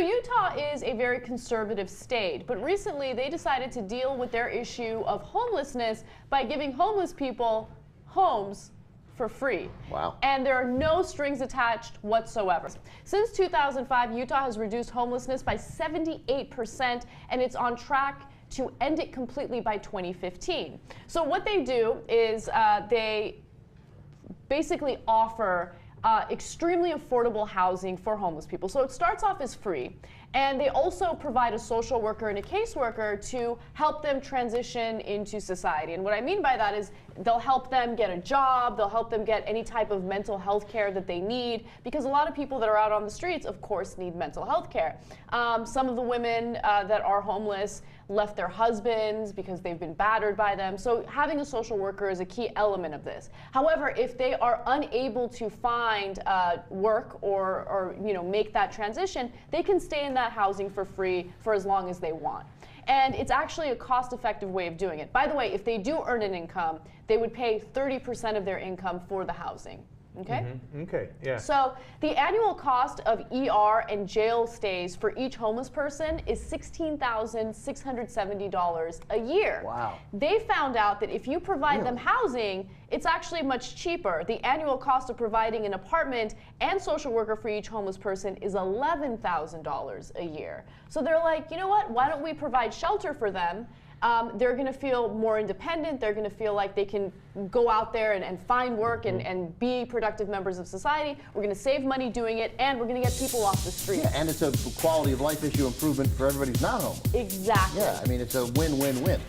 Utah is a very conservative state, but recently they decided to deal with their issue of homelessness by giving homeless people homes for free. Wow. And there are no strings attached whatsoever. Since 2005, Utah has reduced homelessness by 78%, and it's on track to end it completely by 2015. So what they do is they basically offer extremely affordable housing for homeless people. So it starts off as free, and they also provide a social worker and a caseworker to help them transition into society. And what I mean by that is they'll help them get a job, they'll help them get any type of mental health care that they need, because a lot of people that are out on the streets, of course, need mental health care. Some of the women that are homeless left their husbands because they've been battered by them. So having a social worker is a key element of this. However, if they are unable to find work or make that transition, they can stay in that housing for free for as long as they want. And it's actually a cost-effective way of doing it. By the way, if they do earn an income, they would pay 30% of their income for the housing. Okay? Mm-hmm. Okay, yeah. So the annual cost of ER and jail stays for each homeless person is $16,670 a year. Wow. They found out that if you provide them housing, it's actually much cheaper. The annual cost of providing an apartment and social worker for each homeless person is $11,000 a year. So they're like, you know what? Why don't we provide shelter for them? They're going to feel more independent. They're going to feel like they can go out there and find work and be productive members of society. We're going to save money doing it, and we're going to get people off the streets. Yeah, and it's a quality of life issue improvement for everybody who's not home. Exactly. Yeah, I mean, it's a win-win-win.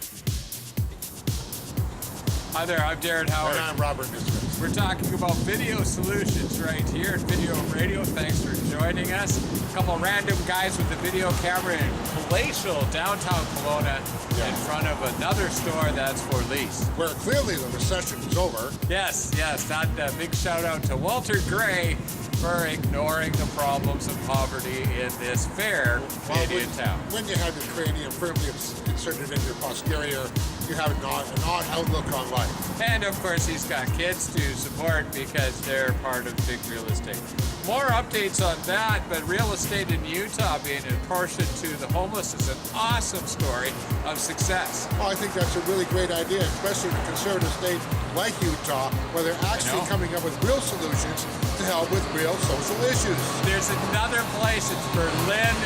Hi there, I'm Darren Howard. And I'm Robert Nisman. We're talking about video solutions right here at Video Radio. Thanks for joining us. A couple random guys with a video camera in palatial downtown Kelowna in front of another store that's for lease. Where clearly the recession is over. Yes, that big shout out to Walter Gray for ignoring the problems of poverty in this fair Canadian town. When you have your cranium firmly inserted in your posterior, you have an odd outlook on life. And of course, he's got kids to support because they're part of big real estate. More updates on that, but real estate in Utah being apportioned to the homeless is an awesome story of success. Well, I think that's a really great idea, especially in a conservative state like Utah, where they're actually coming up with real solutions to help with real social issues. There's another place, it's Berlin.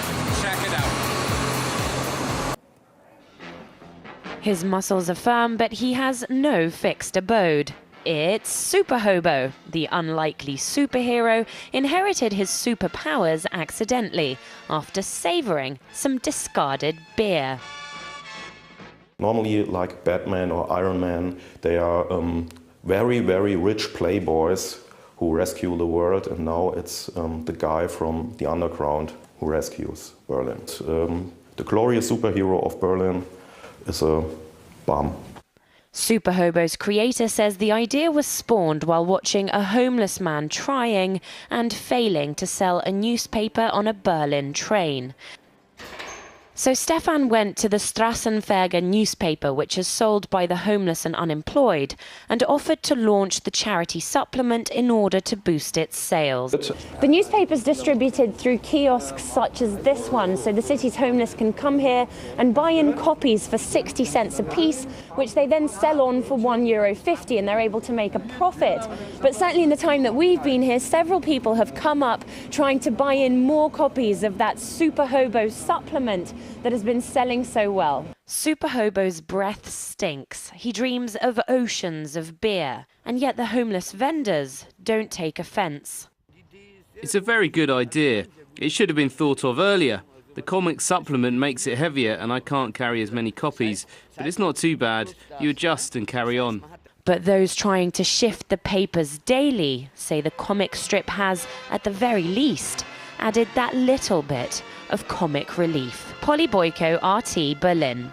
Check it out. His muscles are firm, but he has no fixed abode. It's Super Hobo. The unlikely superhero inherited his superpowers accidentally after savouring some discarded beer. Normally, like Batman or Iron Man, they are very, very rich playboys who rescue the world, and now it's the guy from the underground who rescues Berlin. The glorious superhero of Berlin is a bum. Super Hobo's creator says the idea was spawned while watching a homeless man trying and failing to sell a newspaper on a Berlin train. So Stefan went to the Straßenverger newspaper, which is sold by the homeless and unemployed, and offered to launch the charity supplement in order to boost its sales. The newspaper is distributed through kiosks such as this one, so the city's homeless can come here and buy in copies for 60 cents a piece, which they then sell on for €1.50, and they're able to make a profit. But certainly in the time that we've been here, several people have come up trying to buy in more copies of that Super Hobo supplement that has been selling so well. Super Hobo's breath stinks. He dreams of oceans of beer, and yet the homeless vendors don't take offence. It's a very good idea. It should have been thought of earlier. The comic supplement makes it heavier and I can't carry as many copies, but it's not too bad. You adjust and carry on. But those trying to shift the papers daily say the comic strip has, at the very least, added that little bit of comic relief. Polly Boyko, RT, Berlin.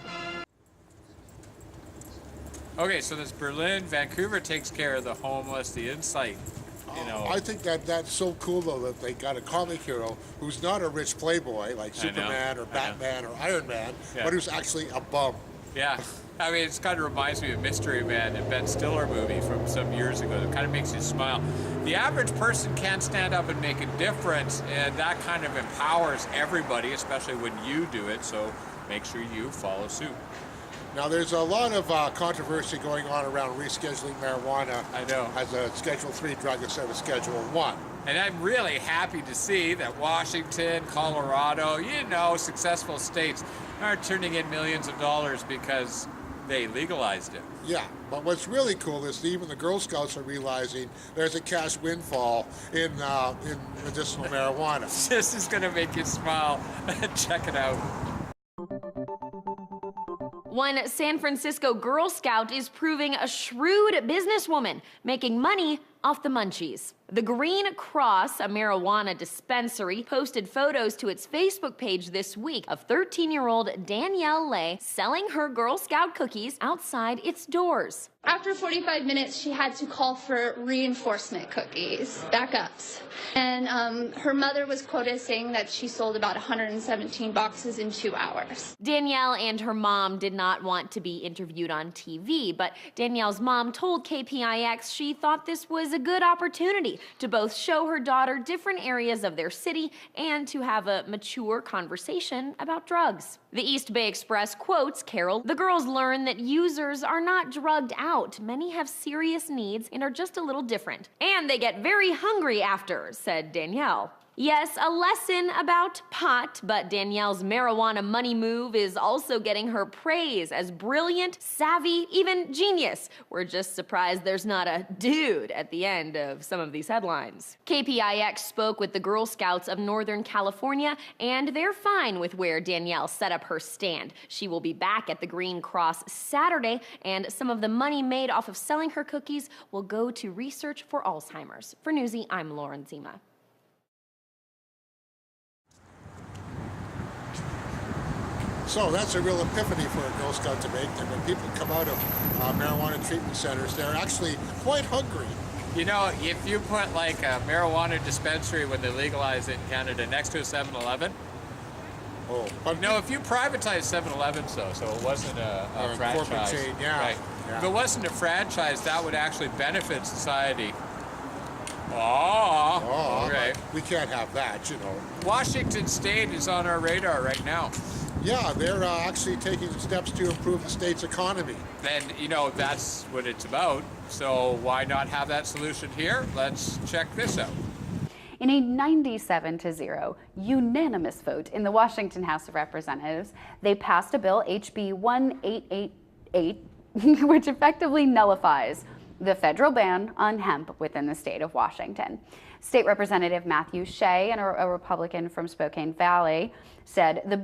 Okay, so this Berlin, Vancouver takes care of the homeless, the insight. I think that's so cool, though, that they got a comic hero who's not a rich playboy like Superman or Batman or Iron Man, but who's actually a bum. Yeah, I mean, it kind of reminds me of Mystery Man and Ben Stiller movie from some years ago. It kind of makes you smile. The average person can't stand up and make a difference, and that kind of empowers everybody, especially when you do it, so make sure you follow suit. Now, there's a lot of controversy going on around rescheduling marijuana as a Schedule III drug instead of Schedule I. And I'm really happy to see that Washington, Colorado, successful states are turning in millions of dollars because they legalized it. Yeah, but what's really cool is even the Girl Scouts are realizing there's a cash windfall in medicinal marijuana. This is going to make you smile. Check it out. One San Francisco Girl Scout is proving a shrewd businesswoman, making money off the munchies. The Green Cross, a marijuana dispensary, posted photos to its Facebook page this week of 13-year-old Danielle Lay selling her Girl Scout cookies outside its doors. After 45 minutes, she had to call for reinforcement cookies, backups. And her mother was quoted saying that she sold about 117 boxes in 2 hours. Danielle and her mom did not want to be interviewed on TV, but Danielle's mom told KPIX she thought this was a good opportunity to both show her daughter different areas of their city and to have a mature conversation about drugs. The East Bay Express quotes Carol, "The girls learn that users are not drugged out. Many have serious needs and are just a little different. And they get very hungry after," said Danielle. Yes, a lesson about pot, but Danielle's marijuana money move is also getting her praise as brilliant, savvy, even genius. We're just surprised there's not a dude at the end of some of these headlines. KPIX spoke with the Girl Scouts of Northern California, and they're fine with where Danielle set up her stand. She will be back at the Green Cross Saturday, and some of the money made off of selling her cookies will go to research for Alzheimer's. For Newsy, I'm Lauren Zima. So that's a real epiphany for a Girl Scout to make. And when people come out of marijuana treatment centers, they're actually quite hungry. If you put like a marijuana dispensary when they legalize it in Canada next to a 7-Eleven, if you privatize 7-Elevens though, so it wasn't a franchise. Corporate chain, yeah. Right. Yeah. If it wasn't a franchise, that would actually benefit society. Okay. We can't have that, Washington State is on our radar right now. Yeah, they're actually taking steps to improve the state's economy. Then, that's what it's about. So why not have that solution here? Let's check this out. In a 97-0 unanimous vote in the Washington House of Representatives, they passed a bill, HB 1888, which effectively nullifies the federal ban on hemp within the state of Washington. State Representative Matthew Shea, and a Republican from Spokane Valley, said who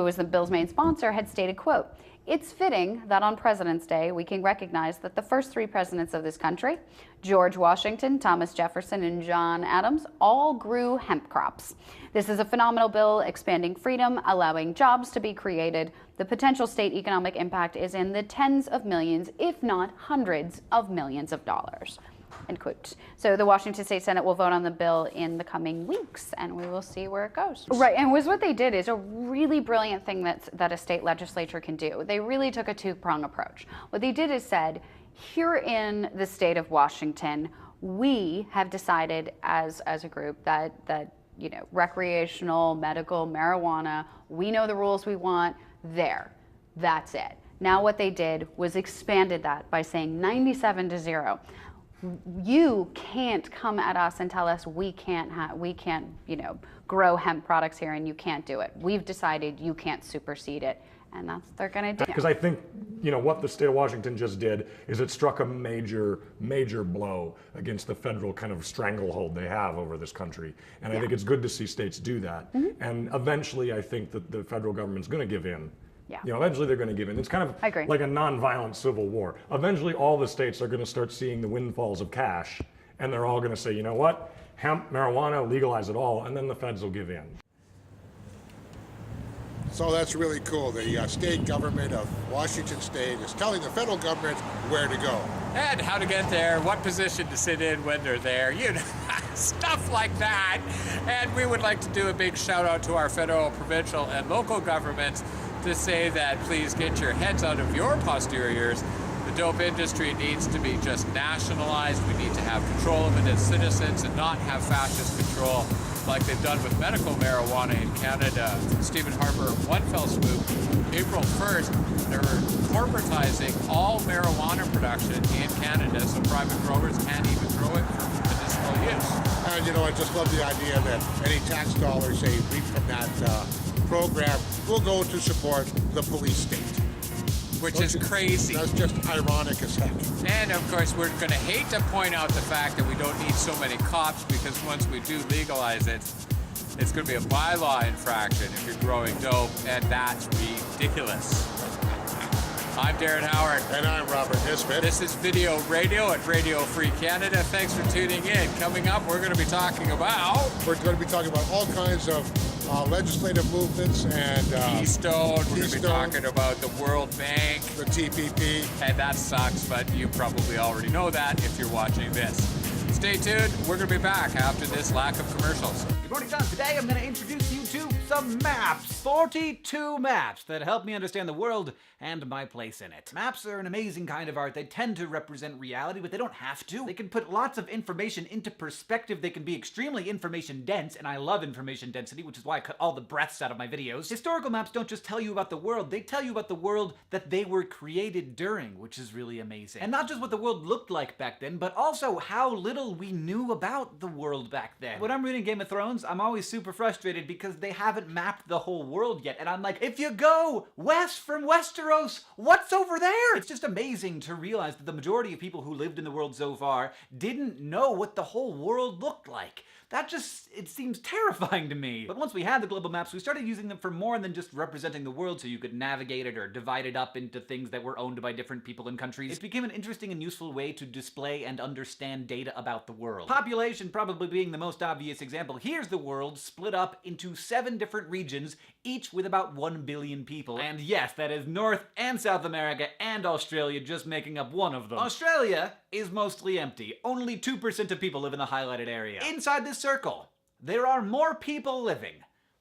was the bill's main sponsor, had stated, quote, "It's fitting that on President's Day we can recognize that the first 3 presidents of this country, George Washington, Thomas Jefferson, and John Adams, all grew hemp crops. This is a phenomenal bill expanding freedom, allowing jobs to be created. The potential state economic impact is in the tens of millions, if not hundreds of millions of dollars." End quote. So the Washington State Senate will vote on the bill in the coming weeks, and we will see where it goes. Right, and what they did is a really brilliant thing that a state legislature can do. They really took a 2-prong approach. What they did is said, here in the state of Washington, we have decided as a group that recreational, medical, marijuana, we know the rules we want, that's it. Now what they did was expanded that by saying 97-0. You can't come at us and tell us we can't grow hemp products here and you can't do it. We've decided you can't supersede it, and that's what they're going to do. Because I think what the state of Washington just did is it struck a major blow against the federal kind of stranglehold they have over this country, and I think it's good to see states do that. Mm-hmm. And eventually, I think that the federal government's going to give in. Yeah. Eventually they're going to give in. It's kind of like a nonviolent civil war. Eventually all the states are going to start seeing the windfalls of cash, and they're all going to say, you know what, hemp, marijuana, legalize it all, and then the feds will give in. So that's really cool. The state government of Washington State is telling the federal government where to go. And how to get there, what position to sit in when they're there, stuff like that. And we would like to do a big shout out to our federal, provincial, and local governments to say that please get your heads out of your posteriors. The dope industry needs to be just nationalized. We need to have control of it as citizens and not have fascist control like they've done with medical marijuana in Canada. Stephen Harper, one fell swoop, April 1st, they're corporatizing all marijuana production in Canada, so private growers can't even grow it for medicinal use. And you know, I just love the idea that any tax dollars, say, reaped from that program will go to support the police state. Which is crazy. That's just ironic as heck. And of course, we're going to hate to point out the fact that we don't need so many cops, because once we do legalize it, it's going to be a bylaw infraction if you're growing dope, and that's ridiculous. I'm Darren Howard. And I'm Robert Nisbet. This is Video Radio at Radio Free Canada. Thanks for tuning in. Coming up, we're going to be talking about... We're going to be talking about all kinds of legislative movements and... Keystone. We're going to be talking about the World Bank. The TPP. And that sucks, but you probably already know that if you're watching this. Stay tuned. We're going to be back after this lack of commercials. Good morning, John. Today I'm going to introduce you to some maps. 42 maps that help me understand the world and my place in it. Maps are an amazing kind of art. They tend to represent reality, but they don't have to. They can put lots of information into perspective. They can be extremely information dense, and I love information density, which is why I cut all the breaths out of my videos. Historical maps don't just tell you about the world, they tell you about the world that they were created during, which is really amazing. And not just what the world looked like back then, but also how little we knew about the world back then. When I'm reading Game of Thrones, I'm always super frustrated because they haven't mapped the whole world yet, and I'm like, if you go west from Westeros, what's over there? It's just amazing to realize that the majority of people who lived in the world so far didn't know what the whole world looked like. That just, it seems terrifying to me. But once we had the global maps, we started using them for more than just representing the world so you could navigate it or divide it up into things that were owned by different people and countries. It became an interesting and useful way to display and understand data about the world. Population probably being the most obvious example. Here's the world split up into 7 different regions, each with about 1 billion people. And yes, that is North and South America and Australia just making up one of them. Australia is mostly empty. Only 2% of people live in the highlighted area. Inside this circle, there are more people living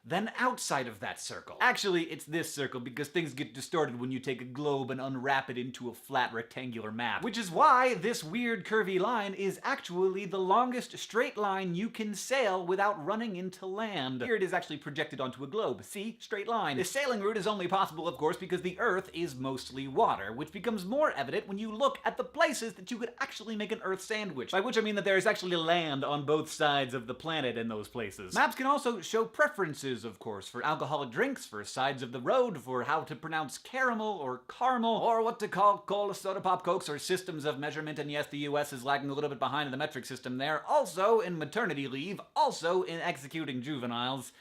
than outside of that circle. Actually, it's this circle because things get distorted when you take a globe and unwrap it into a flat rectangular map. Which is why this weird curvy line is actually the longest straight line you can sail without running into land. Here it is actually projected onto a globe. See? Straight line. This sailing route is only possible, of course, because the Earth is mostly water, which becomes more evident when you look at the places that you could actually make an Earth sandwich. By which I mean that there is actually land on both sides of the planet in those places. Maps can also show preferences, of course, for alcoholic drinks, for sides of the road, for how to pronounce caramel or caramel, or what to call cola, soda, pop, cokes, or systems of measurement. And yes, the US is lagging a little bit behind in the metric system there. Also in maternity leave, also in executing juveniles.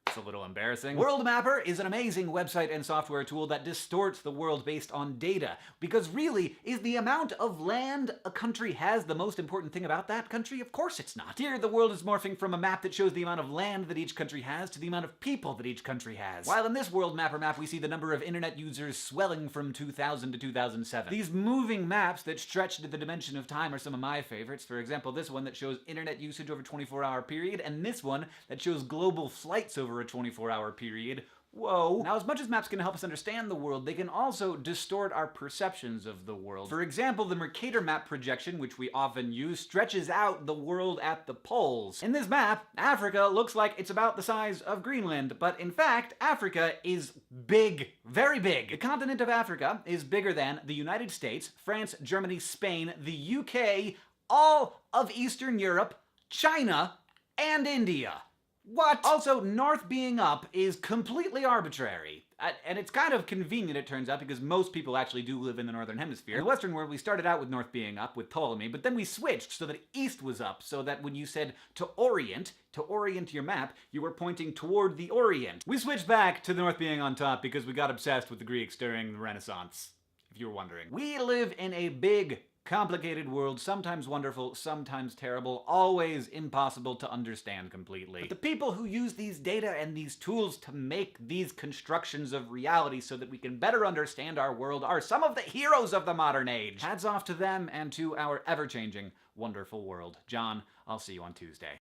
It's a little embarrassing. World Mapper is an amazing website and software tool that distorts the world based on data. Because really, is the amount of land a country has the most important thing about that country? Of course it's not. Here, the world is morphing from a map that shows the amount of land that each country has to the amount of people that each country has. While in this World Mapper map, we see the number of internet users swelling from 2000 to 2007. These moving maps that stretch to the dimension of time are some of my favorites. For example, this one that shows internet usage over a 24-hour period, and this one that shows global flights over a 24-hour period. Whoa. Now, as much as maps can help us understand the world, they can also distort our perceptions of the world. For example, the Mercator map projection, which we often use, stretches out the world at the poles. In this map, Africa looks like it's about the size of Greenland, but in fact, Africa is big. Very big. The continent of Africa is bigger than the United States, France, Germany, Spain, the UK, all of Eastern Europe, China, and India. What? Also, north being up is completely arbitrary. And it's kind of convenient, it turns out, because most people actually do live in the northern hemisphere. In the Western world, we started out with north being up with Ptolemy, but then we switched so that east was up, so that when you said to orient your map, you were pointing toward the Orient. We switched back to the north being on top because we got obsessed with the Greeks during the Renaissance, if you were wondering. We live in a big, complicated world, sometimes wonderful, sometimes terrible, always impossible to understand completely. But the people who use these data and these tools to make these constructions of reality so that we can better understand our world are some of the heroes of the modern age. Hats off to them and to our ever-changing, wonderful world. John, I'll see you on Tuesday.